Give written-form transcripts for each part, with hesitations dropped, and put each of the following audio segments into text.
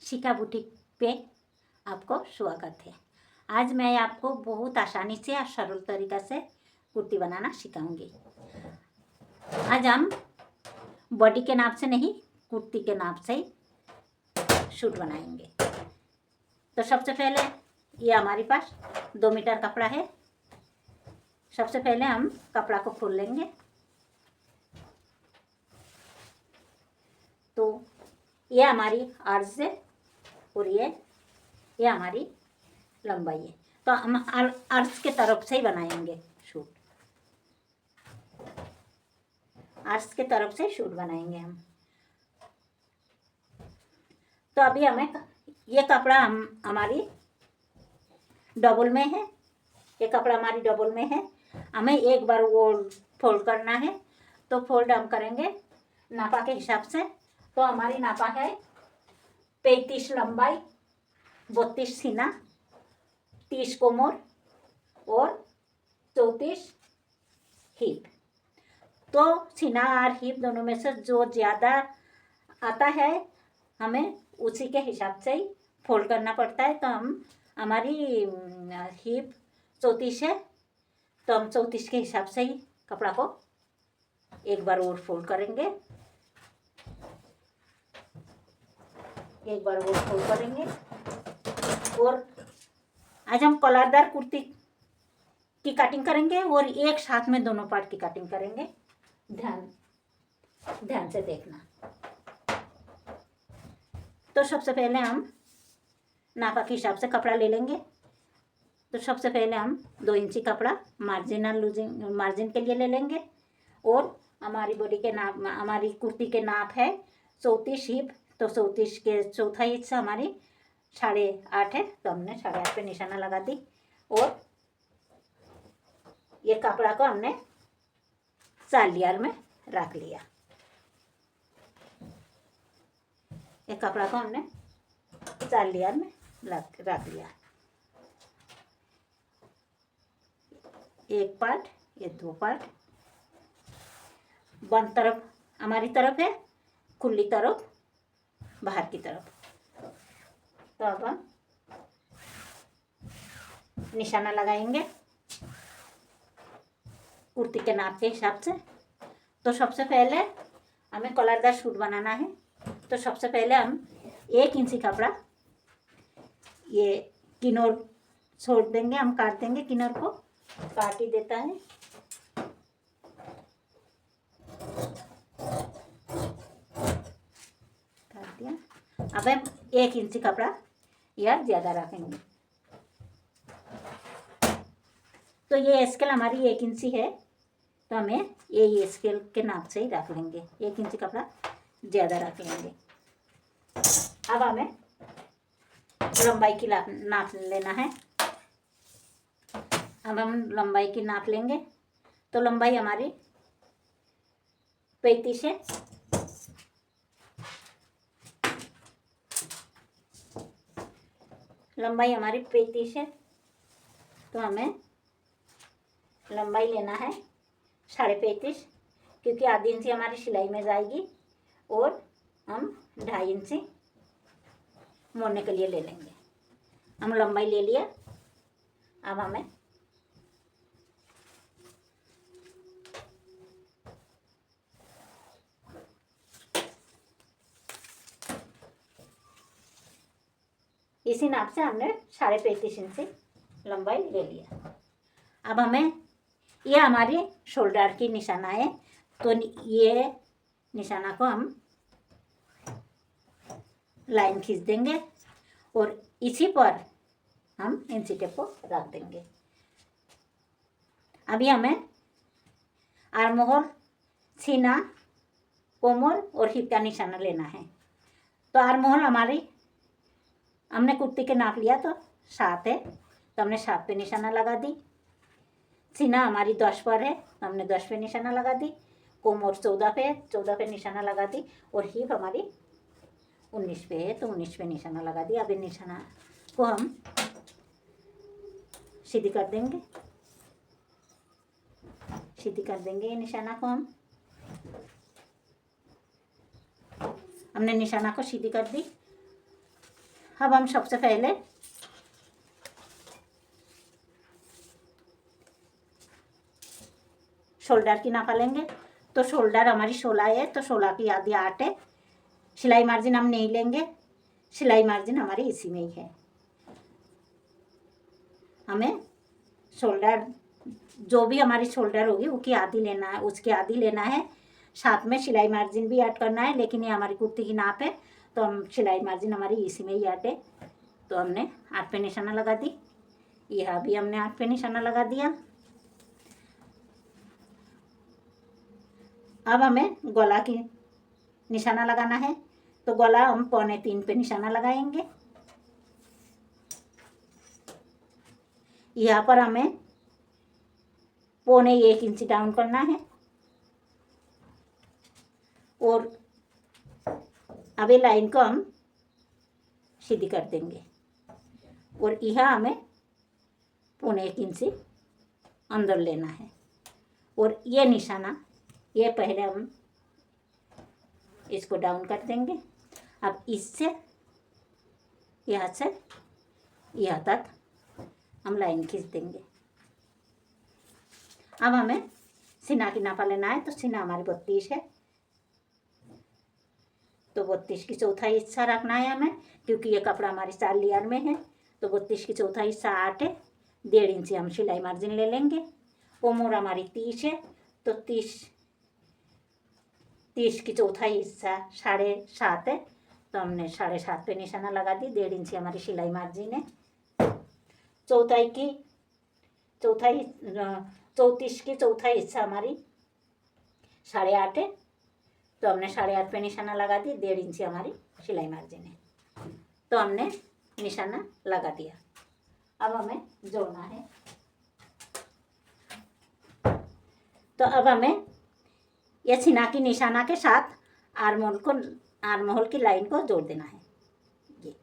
शिखा boutique पे आपको स्वागत है। आज मैं आपको बहुत आसानी से और सरल तरीका से कुर्ती बनाना सिखाऊंगी। आज हम बॉडी के नाप से नहीं, कुर्ती के नाप से सूट बनाएंगे। तो सबसे पहले ये हमारे पास 2 मीटर कपड़ा है। सबसे पहले हम कपड़ा को खोल लेंगे। तो ये हमारी अर्ज है और ये हमारी लंबाई है। तो हम अर्ज के तरफ से ही बनाएंगे सूट। अर्ज के तरफ से सूट बनाएंगे हम। तो अभी हमें ये कपड़ा हमारी डबल में है। ये कपड़ा हमारी डबल में है। हमें एक बार वो फोल्ड करना है। तो फोल्ड हम करेंगे नापा के हिसाब से। तो हमारी नापा है 35 लंबाई, 32 सीना, 30 कोमर और 34 हिप। तो सीना और हिप दोनों में से जो ज़्यादा आता है हमें उसी के हिसाब से ही फोल्ड करना पड़ता है। तो हमारी हिप 34 है, तो हम 34 के हिसाब से ही कपड़ा को एक बार और फोल्ड करेंगे। एक बार और फोल्ड करेंगे। और आज हम कलरदार कुर्ती की कटिंग करेंगे और एक साथ में दोनों पार्ट की कटिंग करेंगे। ध्यान से देखना। तो सबसे पहले हम नापा के हिसाब से कपड़ा ले लेंगे। तो सबसे पहले हम 2 इंची कपड़ा मार्जिन के लिए ले लेंगे। और हमारी बॉडी के नाप, हमारी कुर्ती के नाप है 34 हिप। तो 34 के चौथा हिस्सा हमारी 8.5 है। तो हमने 8.5 पे निशाना लगा दी। और ये कपड़ा को हमने 4 लेयर में रख लिया। ये कपड़ा को हमने 4 लेयर में रख लिया। एक पार्ट, ये 2 पार्ट। बंद तरफ हमारी तरफ है, खुली तरफ बाहर की तरफ। तो अब हम निशाना लगाएंगे कुर्ती के नाप के हिसाब से। तो सबसे पहले हमें कलरदार सूट बनाना है। तो सबसे पहले हम 1 इंची कपड़ा ये किनार छोड़ देंगे, हम काट देंगे। किनार को काट ही देता है। काट दिया। अब हम 1 इंची कपड़ा या ज़्यादा रखेंगे। तो ये स्केल हमारी 1 इंची है। तो हमें ये स्केल के नाप से ही रख लेंगे। 1 इंची कपड़ा ज़्यादा रख लेंगे। अब हमें लंबाई की नाप लेना है। अब हम लंबाई की नाप लेंगे। तो लंबाई हमारी 35 है। लंबाई हमारी 35 है। तो हमें लंबाई लेना है 35.5, क्योंकि आधी इंची हमारी सिलाई में जाएगी। और हम 2.5 इंची मोड़ने के लिए ले लेंगे। हम लंबाई ले लिया। अब हमें इसी नाप से हमने 35.5 इंची लंबाई ले लिया। अब हमें ये हमारी शोल्डर की निशाना है। तो ये निशाना को हम लाइन खींच देंगे और इसी पर हम इंची टेप को रख देंगे। अभी हमें आर्म होल, सीना, कोमर और हिप का निशाना लेना है। तो आर्म होल हमारी हमने कुर्ती के नाप लिया तो 7 है। तो हमने 7 पे निशाना लगा दी। सीना हमारी 10 पर है, तो हमने 10 पे निशाना लगा दी। कोमर 14 पे है, 14 पे निशाना लगा दी। और हिप हमारी 19 पे है, तो 19 पे निशाना लगा दी। अब इन निशाना को हम सीधी कर देंगे। सीधी कर देंगे ये निशाना को हमने निशाना को सीधी कर दी। अब हम सबसे पहले शोल्डर की नापा लेंगे। तो शोल्डर हमारी 16 है, तो 16 की आधी 8 है। सिलाई मार्जिन हम नहीं लेंगे, सिलाई मार्जिन हमारी इसी में ही है। हमें शोल्डर जो भी हमारी शोल्डर होगी उसकी आधी लेना है, उसकी आधी लेना है। साथ में सिलाई मार्जिन भी ऐड करना है, लेकिन ये हमारी कुर्ती की नाप है तो हम सिलाई मार्जिन हमारी इसी में ही ऐड है। तो हमने 8 पे निशाना लगा दी, यहाँ भी हमने 8 पे निशाना लगा दिया। अब हमें गला की निशाना लगाना है, तो गला हम 2.25 पे निशाना लगाएंगे। यहाँ पर हमें 1.25 इंच डाउन करना है और अब ये लाइन को हम सीधी कर देंगे और यहाँ हमें 1.25 इंच अंदर लेना है। और ये निशाना ये पहले हम इसको डाउन कर देंगे। अब इससे यहाँ से यहाँ तक हम लाइन खींच देंगे। अब हमें सीना की नापा लेना है, तो सीना हमारी 32 है, तो 32 की चौथाई हिस्सा रखना है हमें, क्योंकि ये कपड़ा हमारी 4 लेयर में है। तो 32 की चौथाई हिस्सा 8 है, 1.5 इंच हम सिलाई मार्जिन ले लेंगे। उम्र हमारी 30 है, तो 30 की चौथाई हिस्सा 7.5 है, तो हमने 7.5 पे निशाना लगा दी। 1.5 इंच हमारी सिलाई मार्जिन है। 34 की चौथाई हिस्सा हमारी 8.5 है, तो हमने 8.5 पे निशाना लगा दी। 1.5 इंच हमारी सिलाई मार्जिन है, तो हमने निशाना लगा दिया। अब हमें जोड़ना है, तो अब हमें यह सीना की निशाना के साथ आर्म होल की लाइन को जोड़ देना है। ये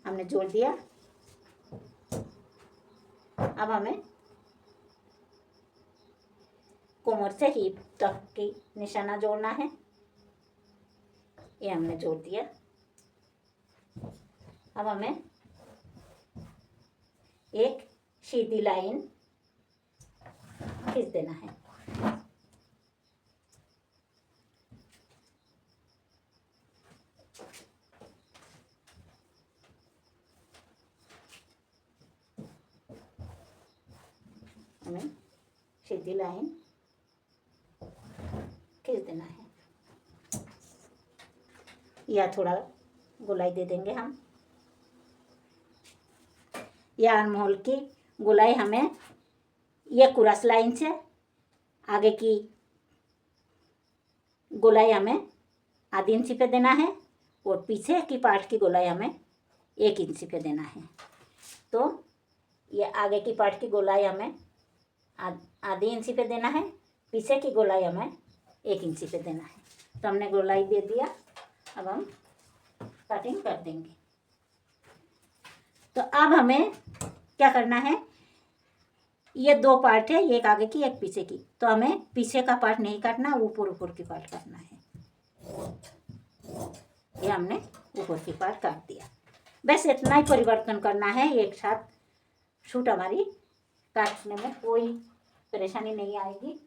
हमने जोड़ दिया। अब हमें कमर से हिप तक की निशाना जोड़ना है, ये हमने जोड़ दिया। अब हमें एक सीधी लाइन खींच देना है। हमें सीधी लाइन खींच देना है, या थोड़ा गोलाई दे देंगे हम। या आर्म होल की गोलाई हमें ये क्रॉस लाइन से आगे की गोलाई हमें आधी इंची पे देना है और पीछे की पार्ट की गोलाई हमें 1 इंची पे देना है। तो ये आगे की पार्ट की गोलाई हमें आधी इंची पे देना है, पीछे की गोलाई हमें 1 इंची पे देना है। तो हमने गोलाई दे दिया, अब हम कटिंग कर देंगे। तो अब हमें क्या करना है, ये 2 पार्ट है, एक आगे की एक पीछे की, तो हमें पीछे का पार्ट नहीं काटना, ऊपर की पार्ट काटना है। ये हमने ऊपर की पार्ट काट दिया। बस इतना ही परिवर्तन करना है, एक साथ सूट हमारी काटने में कोई परेशानी नहीं आएगी।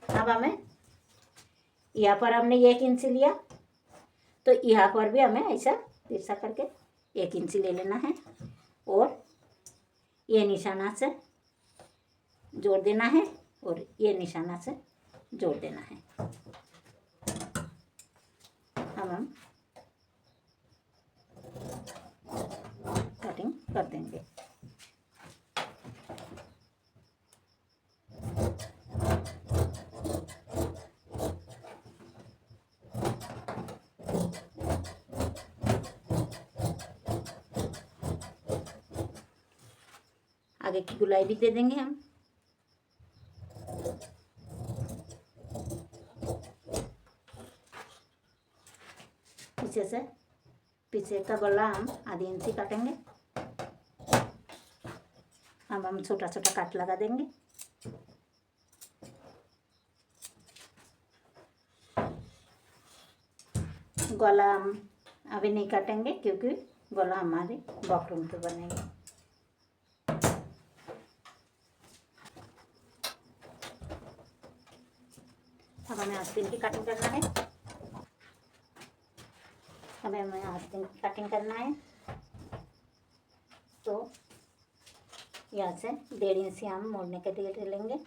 अब हमें यहाँ पर हमने 1 इंच लिया, तो यहाँ पर भी हमें ऐसा तिरछा करके 1 इंच ले लेना है और ये निशाना से जोड़ देना है और ये निशाना से जोड़ देना है। अब हम कटिंग कर देंगे। आगे की गुलाई भी दे देंगे हम। पीछे से पीछे का गला हम आधी इंची काटेंगे। अब हम छोटा छोटा काट लगा देंगे। गला हम अभी नहीं काटेंगे क्योंकि गला हमारे बॉक्रोम के बनेंगे। अब हमें आस्तीन की कटिंग करना है। हमें आस्तीन की कटिंग करना है तो यहाँ से 1.5 इंच हम मोड़ने के लिए लेंगे।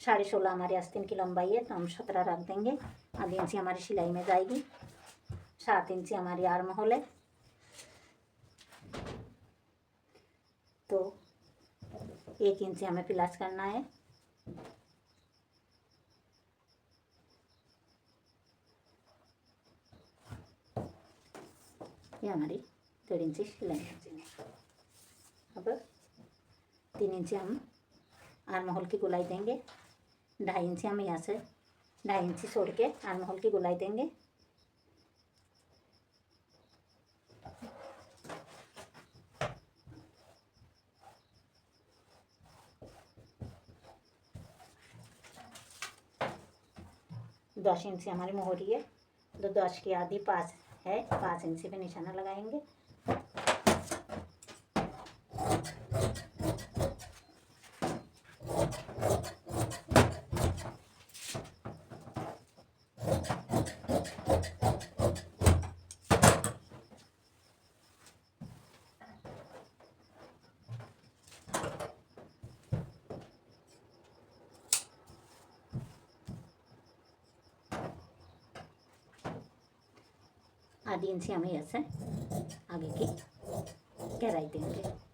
16.5 हमारी आस्तीन की लंबाई है तो हम 17 रख देंगे। आधी इंची हमारी सिलाई में जाएगी। 7 इंची हमारी आर्म होल है तो 1 इंची हमें प्लस करना है। ये हमारी 1.5 इंची सिलाई है। अब 3 इंची हम आर्म होल की गोलाई देंगे। 2.5 इंची हम यहाँ से 2.5 इंची छोड़ के आर्म होल की गोलाई देंगे। दस इंची हमारी मोहरी है तो 10 की आधी 5 है, 5 इंची पे निशाना लगाएंगे। आधी इंची हमें ऐसे आगे की गहराई देंगे।